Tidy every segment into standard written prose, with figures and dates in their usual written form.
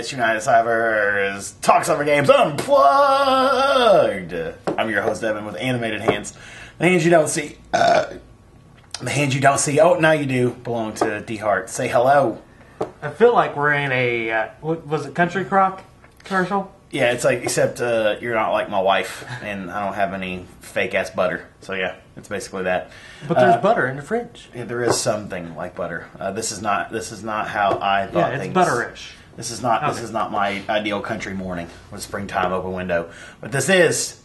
It's Unitedcypher Talks Over Games Unplugged. I'm your host, Evan, with animated hands. The hands you don't see. The hands you don't see. Oh, now you do. Belong to D Hart. Say hello. I feel like we're in a what was it, Country Crock commercial? Yeah, it's like, except you're not like my wife, and I don't have any fake ass butter. So yeah, it's basically that. But there's butter in the fridge. Yeah, there is something like butter. This is not how I thought. Yeah, it's things. Butterish. This is not my ideal country morning with springtime open window. But this is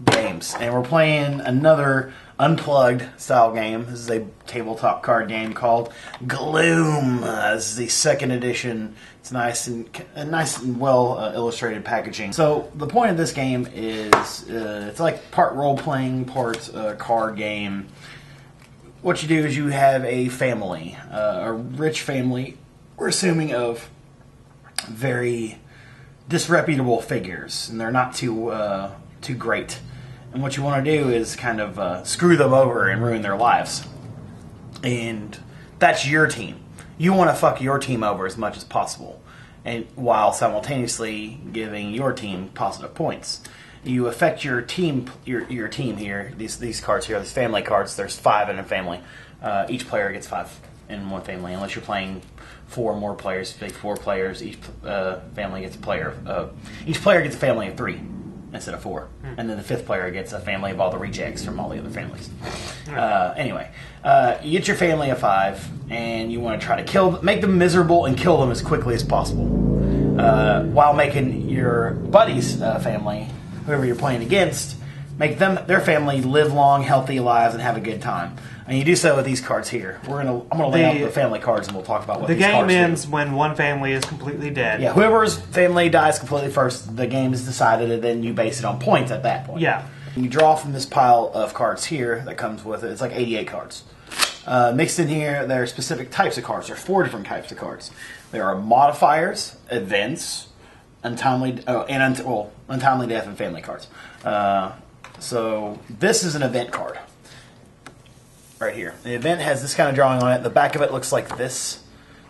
games, and we're playing another Unplugged style game. This is a tabletop card game called Gloom. This is the second edition. It's nice and well illustrated packaging. So the point of this game is it's like part role playing, part card game. What you do is you have a family, a rich family. We're assuming of very disreputable figures, and they're not too great. And what you want to do is kind of screw them over and ruin their lives. And that's your team. You want to fuck your team over as much as possible, and while simultaneously giving your team positive points. You affect your team. Your team here. These cards here. These family cards. There's 5 in a family. Each player gets 5 in one family, unless you're playing 4 or more players. If you take 4 players, each family gets a player. Each player gets a family of 3 instead of 4, and then the 5th player gets a family of all the rejects from all the other families. Anyway, you get your family of 5, and you want to try to make them miserable and kill them as quickly as possible, while making your buddy's family, whoever you're playing against, make their family live long, healthy lives and have a good time. And you do so with these cards here. I'm gonna lay out the family cards, and we'll talk about what these cards do. The game ends when one family is completely dead. Yeah, whoever's family dies completely first, the game is decided, and then you base it on points at that point. Yeah. You draw from this pile of cards here that comes with it. It's like 88 cards. Mixed in here, there are specific types of cards. There are 4 different types of cards. There are modifiers, events, untimely death, and family cards. So this is an event card. Right here. The event has this kind of drawing on it. The back of it looks like this.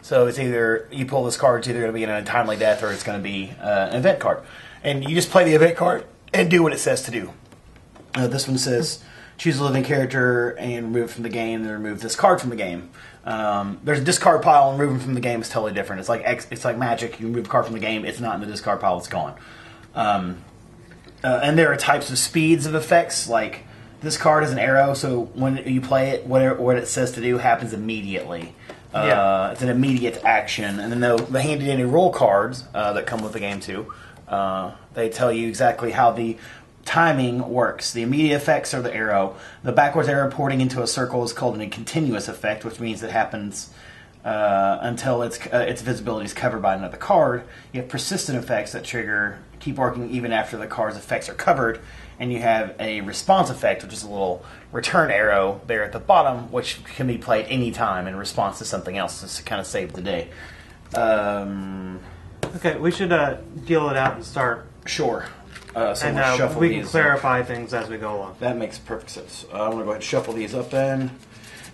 So it's either, you pull this card, it's either going to be an untimely death or it's going to be an event card. And you just play the event card and do what it says to do. This one says, choose a living character and remove it from the game, then remove this card from the game. There's a discard pile, and removing from the game is totally different. It's like Magic. You remove a card from the game, it's not in the discard pile, it's gone. And there are types of speeds of effects, like this card is an arrow, so when you play it, what it says to do happens immediately. It's an immediate action. And then the handy-dandy rule cards that come with the game too, they tell you exactly how the timing works. The immediate effects are the arrow. The backwards arrow porting into a circle is called a continuous effect, which means it happens until its visibility is covered by another card. You have persistent effects that keep working even after the card's effects are covered. And you have a response effect, which is a little return arrow there at the bottom, which can be played anytime in response to something else, just to kind of save the day. Okay, we should deal it out and start. Sure. So and we'll shuffle we these. can clarify things as we go along. That makes perfect sense. I'm going to go ahead and shuffle these up then.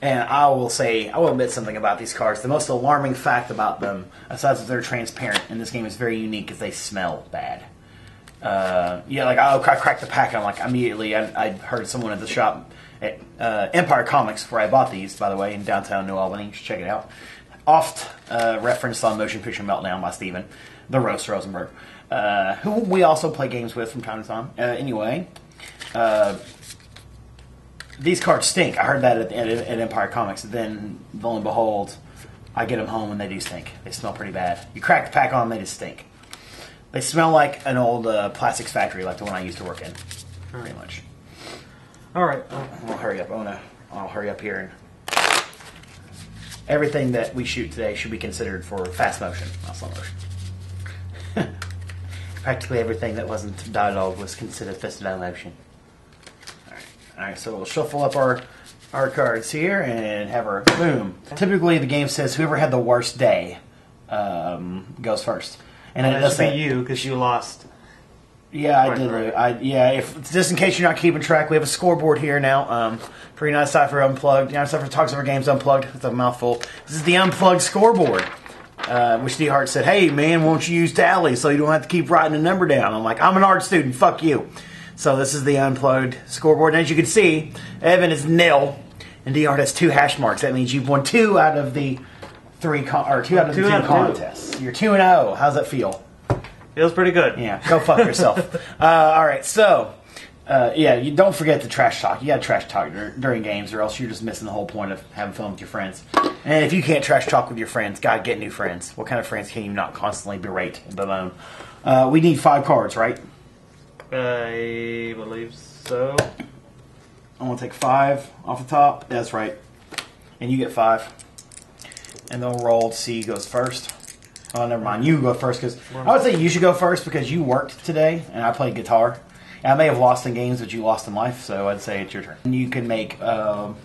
And I will admit something about these cards. The most alarming fact about them, aside from they're transparent, and this game is very unique, is they smell bad. I cracked the pack, and immediately I heard someone at the shop at Empire Comics, where I bought these, by the way, in downtown New Albany. You should check it out. Oft referenced on Motion Picture Meltdown by Steven, the Roast Rosenberg, who we also play games with from time to time. Anyway, these cards stink. I heard that at Empire Comics. Then, lo and behold, I get them home and they do stink. They smell pretty bad. You crack the pack on them, they just stink. They smell like an old plastics factory, like the one I used to work in, pretty much. All right. I'll hurry up. I'll hurry up here. And everything that we shoot today should be considered for fast motion, not slow motion. Practically everything that wasn't dialogue was considered for slow motion. All right. So we'll shuffle up our cards here and have our boom. Typically, the game says whoever had the worst day goes first. And it doesn't be you because you lost. Yeah, I did. If just in case you're not keeping track, we have a scoreboard here now for Unitedcypher Unplugged. Unitedcypher Talks Over Games Unplugged. It's a mouthful. This is the Unplugged scoreboard. which D Hart said, "Hey man, won't you use Tally so you don't have to keep writing the number down?" I'm like, "I'm an art student, fuck you." So this is the Unplugged scoreboard, and as you can see, Evan is nil, and D Hart has 2 hash marks. That means you've won 2 out of the 2 out of the 2 contests. You're 2-0. How's that feel? Feels pretty good. Yeah, go fuck yourself. All right, so you don't forget the trash talk. You got to trash talk during games, or else you're just missing the whole point of having fun with your friends. And if you can't trash talk with your friends, God, get new friends. What kind of friends can you not constantly berate and bemoan? We need 5 cards, right? I believe so. I'm gonna take 5 off the top. That's right, and you get 5. And then we'll roll to see who goes first. Oh, never mind. You go first because I would say you should go first because you worked today and I played guitar. And I may have lost in games, but you lost in life, so I'd say it's your turn. And you can make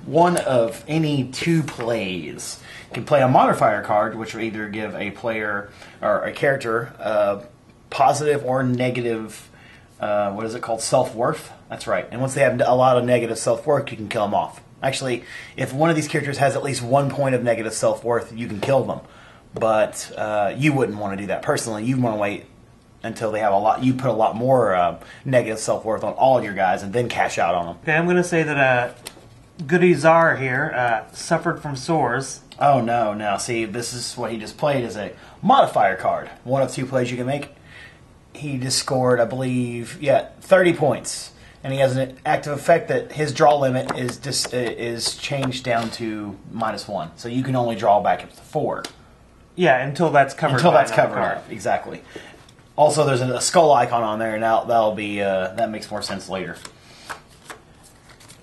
one of any 2 plays. You can play a modifier card, which will either give a player or a character positive or negative. What is it called? Self-worth. That's right. And once they have a lot of negative self-worth, you can kill them off. Actually, if one of these characters has at least 1 point of negative self-worth, you can kill them. But you wouldn't want to do that. Personally, you want to wait until they have a lot. You put a lot more negative self-worth on all your guys and then cash out on them. Okay, I'm going to say that Goody Czar here suffered from sores. Oh, no. Now, see, this is what he just played as a modifier card. 1 of 2 plays you can make. He just scored, I believe, 30 points. And he has an active effect that his draw limit is changed down to -1. So you can only draw back up to 4. Yeah, until that's covered. Until by that's another covered card. up, exactly. Also, there's a skull icon on there, and that'll be that makes more sense later.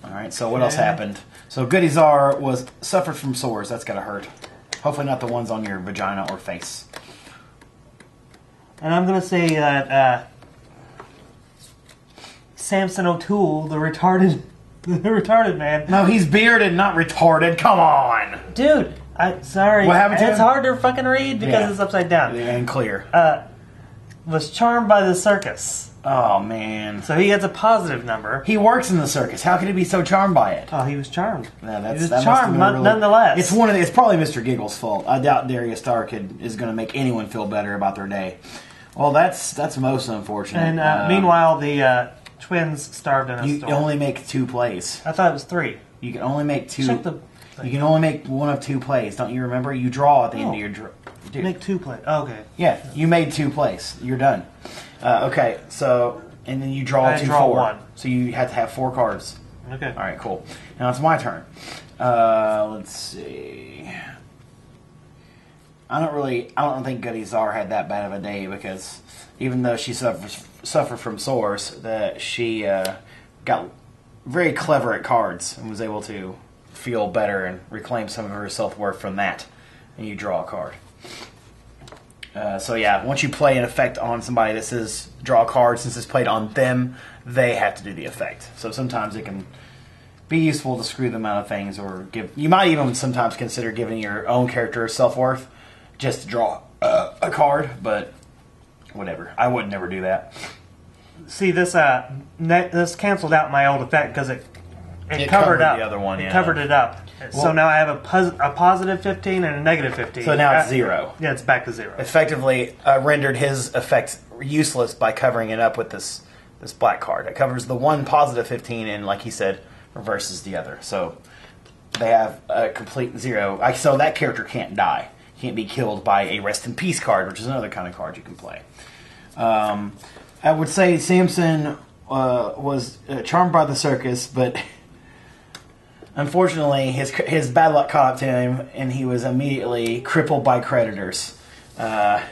All right. So what else happened? So Goody Czar suffered from sores. That's gotta hurt. Hopefully not the ones on your vagina or face. And I'm going to say that Samson O'Toole, the retarded man. No, he's bearded, not retarded. Come on, Dude, sorry. What happened to It's him? hard to fucking read because it's upside down. And clear. Was charmed by the circus. Oh man. So he gets a positive number. He works in the circus. How can he be so charmed by it? Oh, he was charmed. Yeah, He was that must charmed have been nonetheless. It's probably Mr. Giggle's fault. I doubt Darius Stark is going to make anyone feel better about their day. Well, that's most unfortunate. And meanwhile, the twins starved in a you storm. only make 2 plays. I thought it was 3. You can only make 2. Check the You can only make 1 of 2 plays. Don't you remember? You draw at the end of your draw. Make 2 plays. Oh, okay. Yeah, you made 2 plays. You're done. Okay, so and then you draw I 2 draw 4. 1. So you have to have 4 cards. Okay. All right, cool. Now it's my turn. Let's see. I don't think Goody Czar had that bad of a day because even though she suffered from sores, that she got very clever at cards and was able to feel better and reclaim some of her self-worth from that. And you draw a card. So yeah, once you play an effect on somebody that says draw a card, since it's played on them, they have to do the effect. So sometimes it can be useful to screw them out of things, or you might even sometimes consider giving your own character self-worth just to draw a card, but whatever. I would never do that. See, this canceled out my old effect because it covered up the other one. It covered it up. So now I have a positive 15 and a negative 15. So now it's 0. Yeah, it's back to 0. Effectively rendered his effect useless by covering it up with this black card. It covers the one positive 15 and, like he said, reverses the other. So they have a complete 0. So that character can't die. Can't be killed by a rest in peace card, which is another kind of card you can play. I would say Samson was charmed by the circus, but unfortunately his bad luck caught up to him, and he was immediately crippled by creditors. Not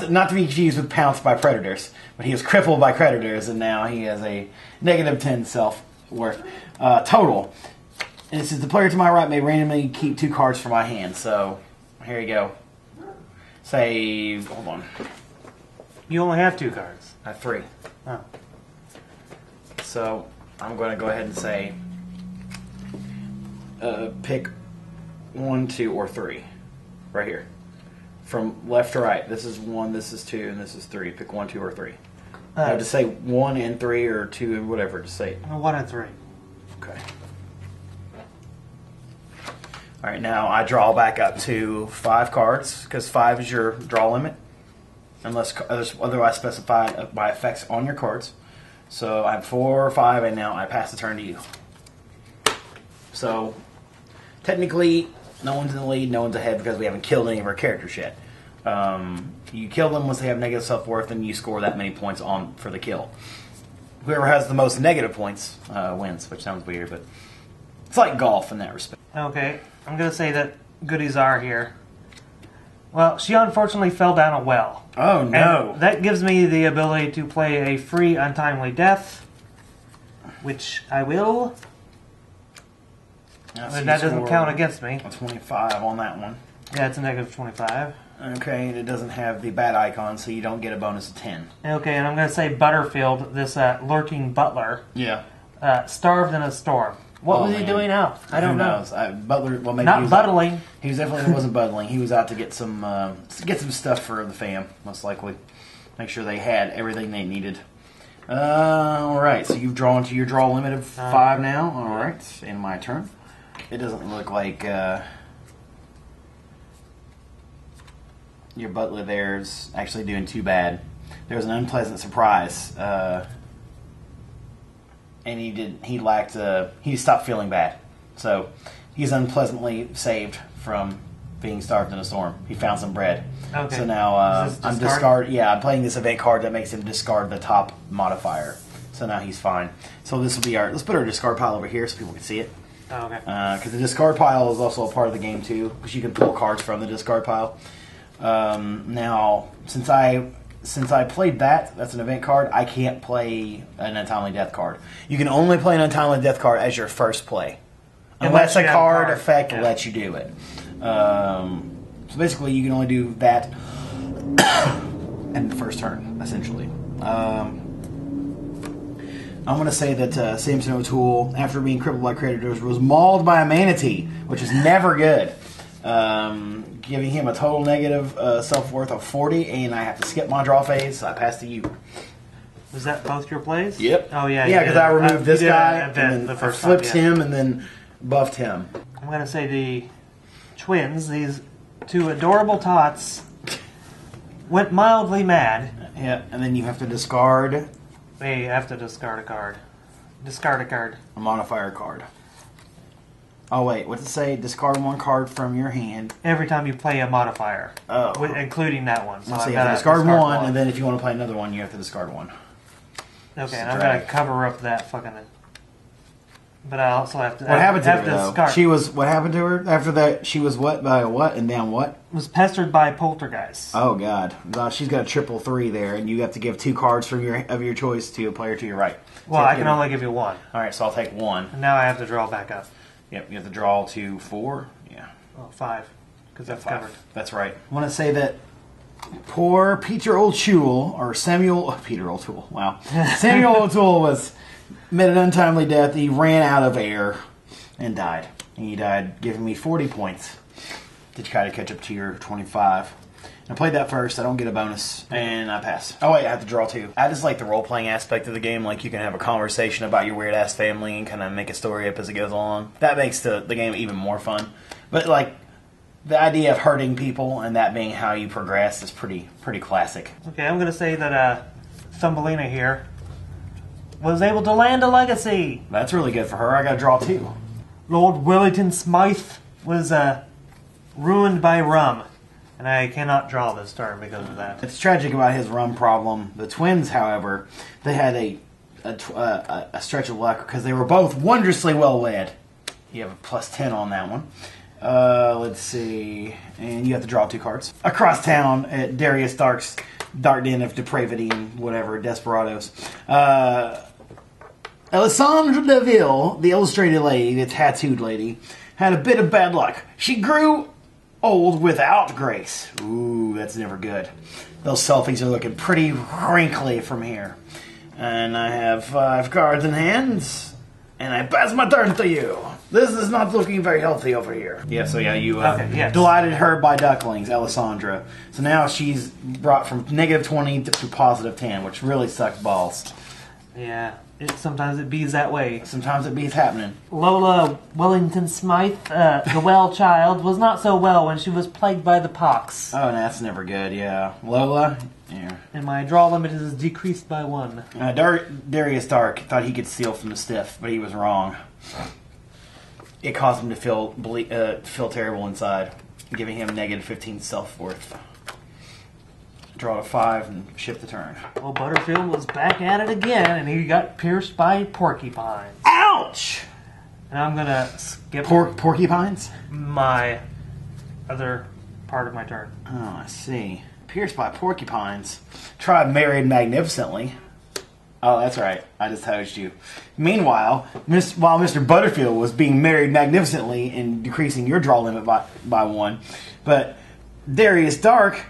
to be confused with pounced by predators, but he was crippled by creditors, and now he has a negative 10 self-worth total. And it says the player to my right may randomly keep 2 cards from my hand. So here you go. Say, hold on. You only have 2 cards. I have 3. Oh. So I'm going to go ahead and say pick 1, 2, or 3. Right here. From left to right. This is 1, this is 2, and this is 3. Pick 1, 2, or 3. I have to say 1 and 3 or 2 and whatever. Just say it. 1 and 3. Okay. All right, now I draw back up to 5 cards because 5 is your draw limit, unless otherwise specified by effects on your cards. So I have 4 or 5, and now I pass the turn to you. So technically, no one's in the lead, no one's ahead because we haven't killed any of our characters yet. You kill them once they have negative self-worth, and you score that many points on for the kill. Whoever has the most negative points wins, which sounds weird, but it's like golf in that respect. Okay, I'm going to say that goodies are here. Well, she unfortunately fell down a well. Oh, no. And that gives me the ability to play a free untimely death, which I will. And that doesn't count against me. A 25 on that one. Yeah, it's a negative 25. Okay, and it doesn't have the bad icon, so you don't get a bonus of 10. Okay, and I'm going to say Butterfield, this lurking butler, Yeah. Starved in a storm. What was he doing out? I don't know. Who knows? Butler, well, maybe Not he was buttling. He was definitely wasn't buttling. He was out to get some stuff for the fam, most likely. Make sure they had everything they needed. All right, so you've drawn to your draw limit of 5 now. All right, and my turn. It doesn't look like your butler there is actually doing too bad. There was an unpleasant surprise, and he stopped feeling bad. So he's unpleasantly saved from being starved in a storm. He found some bread. Okay. So now I'm playing this event card that makes him discard the top modifier. So now he's fine. So this will be let's put our discard pile over here so people can see it. Oh, okay. Because the discard pile is also a part of the game too, because you can pull cards from the discard pile. Now, since I played that's an event card, I can't play an Untimely Death card. You can only play an Untimely Death card as your first play. Unless a card effect lets you do it. So basically, you can only do that in the first turn, essentially. I'm going to say that Samson O'Toole, after being crippled by creditors, was mauled by a manatee, which is never good. Giving him a total negative self-worth of 40, and I have to skip my draw phase, so I pass to you. Was that both your plays? Yep. Oh, yeah. Yeah, because I removed this guy, and then the first flipped him, and then buffed him. I'm going to say the twins, these 2 adorable tots, went mildly mad. Yeah, and then you have to discard... They have to discard a card. Discard a card. A modifier card. Oh, wait, what's it say? Discard 1 card from your hand. Every time you play a modifier. Oh. Including that one. So you have to discard one, and then if you want to play another one, you have to discard 1. Okay, and I'm going to cover up that fucking... But I also have to... What happened to her, though? Discard. What happened to her? After that, she was what? By what? And down what? Was pestered by poltergeists. Oh, God. She's got a 3-3 there, and you have to give 2 cards from your choice to a player to your right. Well, I can only give you 1. All right, so I'll take 1. And now I have to draw back up. Yep, you have to draw to 4. Yeah. Well, 5. Because that's 5. covered. That's right. I want to say that poor Peter O'Toole, or Peter O'Toole, wow. Samuel O'Toole met an untimely death. He ran out of air and died. And he died giving me 40 points to try to catch up to your 25. I played that first. I don't get a bonus, and I pass. Oh, wait, I have to draw 2. I just like the role-playing aspect of the game. Like, you can have a conversation about your weird-ass family and kind of make a story up as it goes along. That makes the game even more fun. But, like, the idea of hurting people and that being how you progress is pretty classic. Okay, I'm going to say that Thumbelina here was able to land a legacy. That's really good for her. I got to draw 2. Lord Wellington Smythe was ruined by rum. And I cannot draw this turn because of that. It's tragic about his rum problem. The twins, however, they had a stretch of luck because they were both wondrously well led. You have a +10 on that one. Let's see. And you have to draw 2 cards. Across town at Darius Dark's Dark Den of Depravity and whatever, Desperados. Alessandra Deville, the illustrated lady, the tattooed lady, had a bit of bad luck. She grew old without grace. Ooh, that's never good. Those selfies are looking pretty wrinkly from here. And I have 5 cards in hand, and I pass my turn to you. This is not looking very healthy over here. Yeah, so yeah, you delighted her by ducklings, Alessandra. So now she's brought from -20 to +10, which really sucks balls. Yeah, sometimes it bees that way. Sometimes it beats happening. Lola Wellington Smythe, the well child, was not so well when she was plagued by the pox. Oh, that's never good, yeah. Lola, yeah. And my draw limit is decreased by 1. Darius Dark thought he could steal from the stiff, but he was wrong. It caused him to feel terrible inside, giving him negative 15 self-worth. Draw a 5 and shift the turn. Well, Butterfield was back at it again, and he got pierced by porcupines. Ouch! And I'm gonna skip Porcupines? my other part of my turn. Oh, I see. Pierced by porcupines. Try married magnificently. Oh, that's right. I just hosed you. Meanwhile, while Mr. Butterfield was being married magnificently and decreasing your draw limit by 1, but Darius Dark,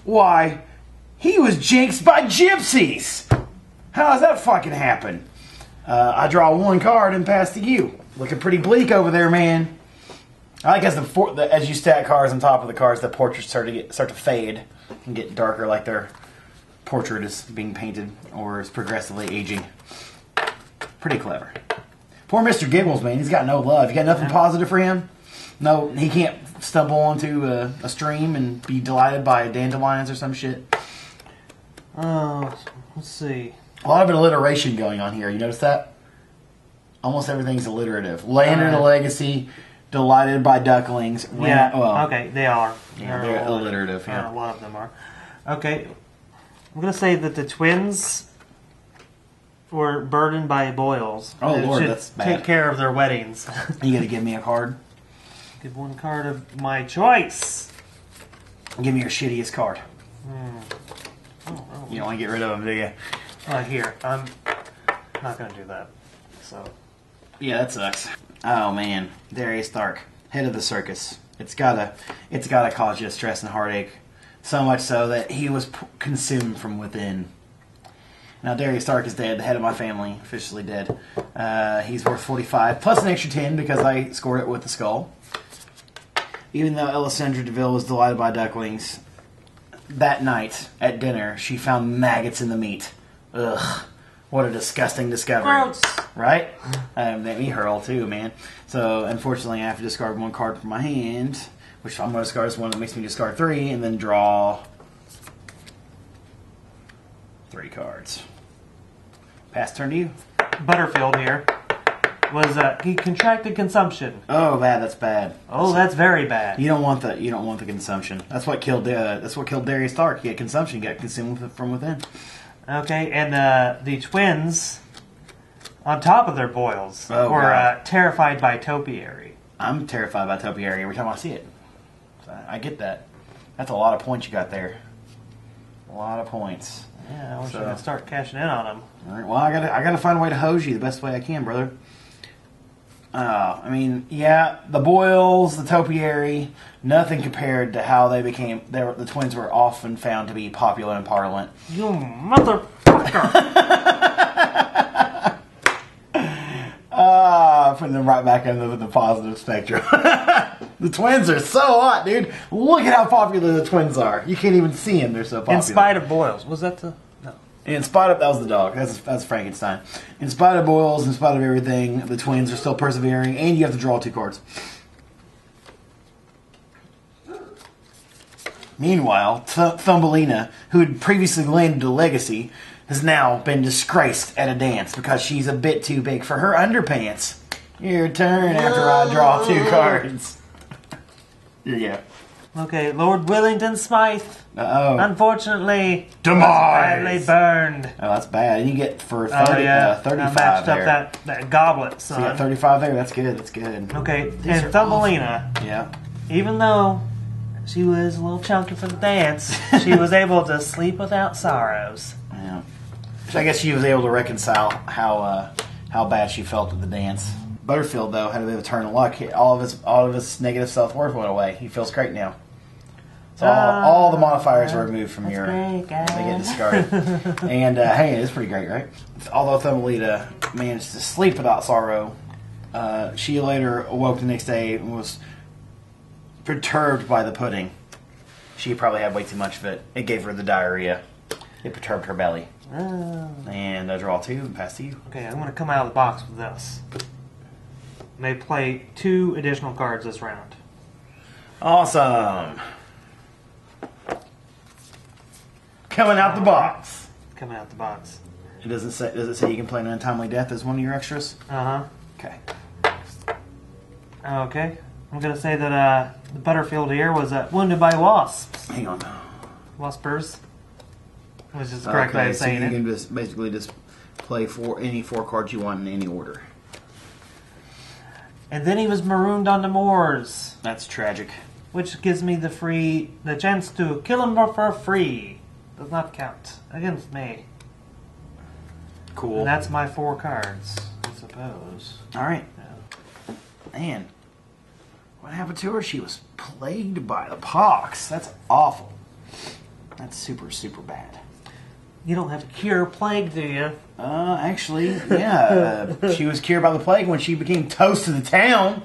why, he was jinxed by gypsies. How does that fucking happen? I draw 1 card and pass to you. Looking pretty bleak over there, man. I like as you stack cards on top of the cards, the portraits start to fade and get darker, like their portrait is being painted or is progressively aging. Pretty clever. Poor Mr. Giggles, man. He's got no love. You got nothing positive for him? No, he can't stumble onto a stream and be delighted by dandelions or some shit. Oh, let's see. A lot of alliteration going on here. You notice that? Almost everything's alliterative. Land in a legacy, delighted by ducklings. Okay, they are. Yeah, they're alliterative. Yeah. A lot of them are. Okay, I'm going to say that the twins were burdened by boils. Oh, They Lord, should that's bad. take care of their weddings. You gotta give me a card. Give 1 card of my choice. Give me your shittiest card. Oh, You don't want to get rid of them, do you? Here, I'm not going to do that. So, Yeah, that sucks. Oh man, Darius Dark, head of the circus. It's gotta cause you stress and heartache. So much so that he was consumed from within. Now Darius Stark is dead, the head of my family, officially dead. He's worth 45, plus an extra 10 because I scored it with the skull. Even though Elisandra DeVille was delighted by ducklings, that night at dinner she found maggots in the meat. Ugh, what a disgusting discovery. Gross. Right? Made me hurl too, man. So unfortunately I have to discard 1 card from my hand, which I'm going to discard as one that makes me discard 3, and then draw 3 cards. Pass turn to you. Butterfield here was he contracted consumption. Oh, that's bad. Oh, that's very bad. You don't want the consumption. That's what killed Darius Stark. He had consumption. He got consumed from within. Okay, and the twins, on top of their boils, were terrified by topiary. I'm terrified by topiary every time I see it. So I get that. That's a lot of points you got there. A lot of points. Yeah, I wish I could start cashing in on them. All right, well, I gotta find a way to hose you the best way I can, brother. I mean, yeah, the boils, the topiary, nothing compared to how they became. The twins were often found to be popular in Parliament. You motherfucker! Putting them right back into the positive spectrum. The twins are so hot, dude. Look at how popular the twins are. You can't even see them. They're so popular. In spite of boils. Was that the... No. In spite of... That was the dog. That's Frankenstein. In spite of boils, in spite of everything, the twins are still persevering, and you have to draw 2 cards. Meanwhile, Thumbelina, who had previously landed a legacy, has now been disgraced at a dance because she's a bit too big for her underpants. Your turn after I draw 2 cards. Yeah. Okay, Lord Willington Smythe. Uh-oh. Unfortunately, Demise. badly burned. Oh, that's bad. And you get for 35 I matched there. up that goblet, son. So you got 35 there. That's good. That's good. Okay, These are and Thumbelina, Yeah. even though she was a little chunky for the dance, she was able to sleep without sorrows. Yeah. So I guess she was able to reconcile how bad she felt at the dance. Butterfield, though, had a bit of a turn of luck. All of his negative self-worth went away. He feels great now. So all the modifiers are removed from your... Great, guys. They get discarded. And, hey, it's pretty great, right? Although Thumbelina managed to sleep without sorrow, she later awoke the next day and was perturbed by the pudding. She probably had way too much of it. It gave her the diarrhea. It perturbed her belly. Oh. And I draw 2 and pass to you. Okay, I'm going to come out of the box with this. May play 2 additional cards this round. Awesome. Coming out the box. Coming out the box. It doesn't say. Does it say you can play an untimely death as one of your extras? Uh-huh. Okay. Okay. I'm going to say that the Butterfield here was wounded by wasps. Hang on. Waspers. Which is the correct way of so saying you it. can just basically just play any 4 cards you want in any order. And then he was marooned on the moors, That's tragic. which gives me the chance to kill him for free. Does not count against me. Cool. And that's my 4 cards, I suppose. All right. Yeah. Man, what happened to her? She was plagued by the pox. That's awful. That's super, super bad. You don't have to cure plague, do you? Actually, yeah. She was cured by the plague when she became toast of the town.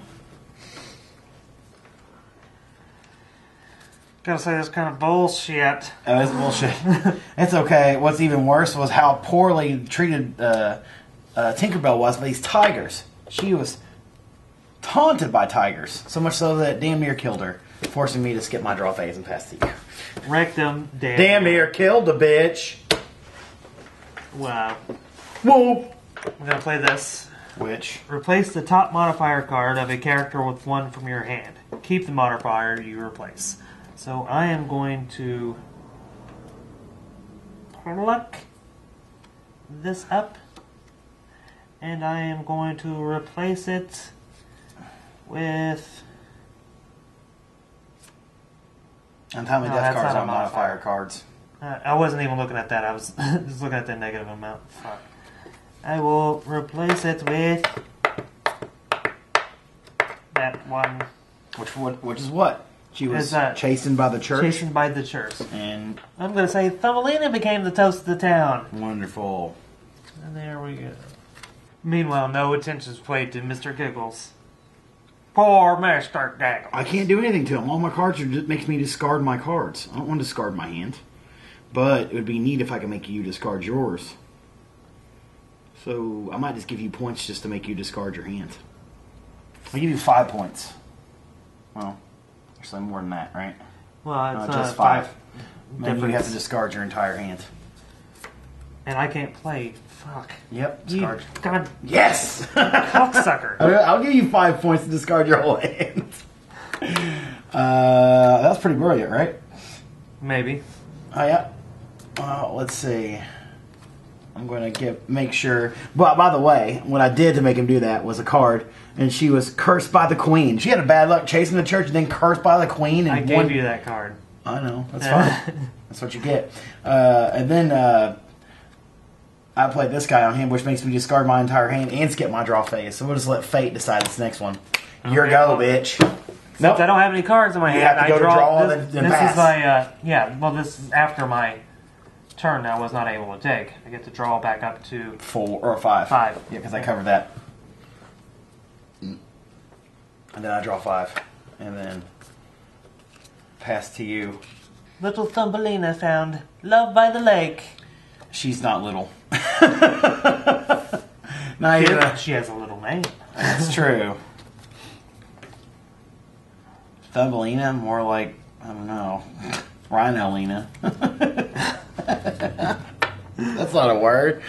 Gotta say, that's kind of bullshit. Oh, that's bullshit. It's okay. What's even worse was how poorly treated Tinkerbell was by these tigers. She was taunted by tigers, so much so that it damn near killed her, forcing me to skip my draw phase and pass to you. Rectum, Damn near killed the bitch. Wow. Whoa. I'm gonna play this. Which? Replace the top modifier card of a character with 1 from your hand. Keep the modifier you replace. So I am going to pluck this up, and I am going to replace it with... Untimely No, death that's cards not a on modifier cards. I wasn't even looking at that. I was just looking at the negative amount. Fuck. I will replace it with that one. Which is what? She was chastened by the church? Chastened by the church. And I'm going to say Thumbelina became the toast of the town. wonderful. And there we go. Meanwhile, no attention is paid to Mr. Giggles. Poor Mr. Giggles. I can't do anything to him. All my cards just makes me discard my cards. I don't want to discard my hand. But it would be neat if I could make you discard yours. So I might just give you points just to make you discard your hand. I'll give you 5 points. Well, actually more than that, right? Well, it's just 5. Maybe you difference. have to discard your entire hand. And I can't play. Fuck. Yep, You discard. god Yes! cocksucker. I'll give you 5 points to discard your whole hand. That's pretty brilliant, right? Maybe. Oh, yeah. Let's see. I'm going to make sure. But by the way, what I did to make him do that was a card, and she was cursed by the queen. She had a bad luck chasing the church and then cursed by the queen. And I gave you that card. I know. That's fine. That's what you get. And then I played this guy on him, which makes me discard my entire hand and skip my draw phase. So we'll just let fate decide this next one. Your go, bitch. Nope. I don't have any cards in my hand. have to go to draw and then pass. This is my, well, this is after my turn I was not able to take. I get to draw back up to 4 or 5. 5. Yeah, because I covered that. And then I draw 5. And then pass to you. Little Thumbelina found love by the lake. She's not little. Not even. She has a little name. That's true. Thumbelina, more like, I don't know, Rhinolina. That's not a word.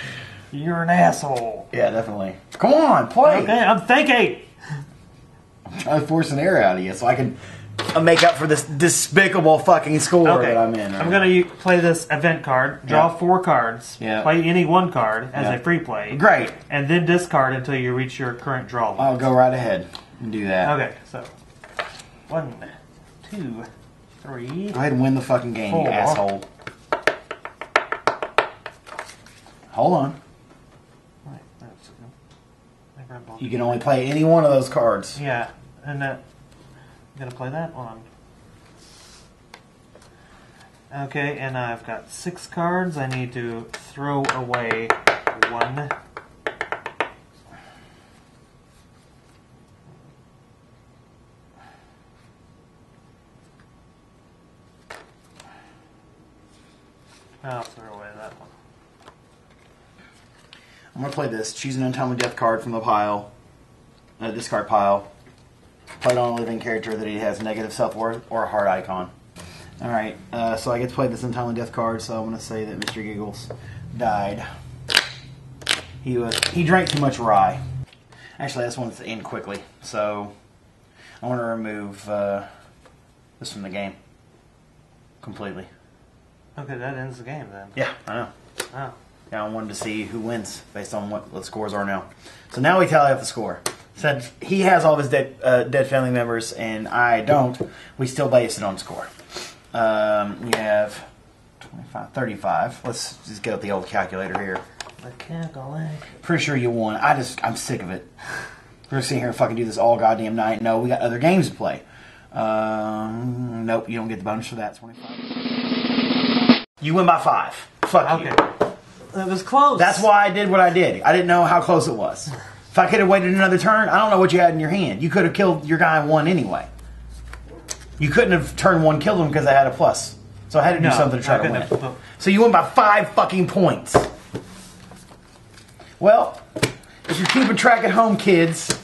You're an asshole. Yeah, definitely. Come on, play. Okay, I'm thinking. I'm trying to force an error out of you so I can make up for this despicable fucking score that I'm in. Right? I'm going to play this event card, draw 4 cards, play any one card as a free play. Great. And then discard until you reach your current draw limit. I'll go right ahead and do that. Okay, so 1, 2, 3. Go ahead and win the fucking game, 4. you asshole. Hold on. Right, that's good. You can only play any one of those cards. Yeah, and I'm going to play that one. Okay, and I've got 6 cards. I need to throw away 1. I'll throw away that one. I'm going to play this. Choose an untimely death card from the pile. Discard pile. Play it on a living character that he has negative self-worth or a heart icon. Alright, so I get to play this untimely death card, so I'm going to say that Mr. Giggles died. He drank too much rye. Actually, I just want it to end quickly, so I want to remove this from the game completely. Okay, that ends the game then. Yeah, I know. Oh. Yeah, I wanted to see who wins based on what the scores are now. So now we tally up the score. Since he has all of his dead family members and I don't, we still base it on score. You have 25, 35. Let's just get up the old calculator here. Calculate. Pretty sure you won. I'm sick of it. We're gonna sit here and fucking do this all goddamn night. No, we got other games to play. Nope, you don't get the bonus for that. 25. You win by 5. Fuck you. That was close. That's why I did what I did. I didn't know how close it was. If I could have waited another turn, I don't know what you had in your hand. You could have killed your guy in 1 anyway. You couldn't have turn 1 killed him because I had a plus. So I had to do something to try to win. So you win by 5 fucking points. Well, if you're keeping track at home, kids,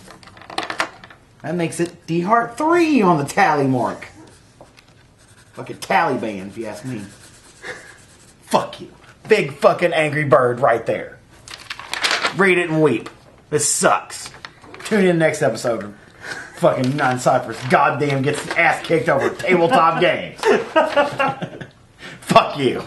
that makes it D-Heart 3 on the tally mark. Fucking Taliban, if you ask me. Fuck you. Big fucking angry bird right there. Read it and weep. This sucks. Tune in next episode of fucking Unitedcypher's goddamn gets his ass kicked over tabletop games. Fuck you.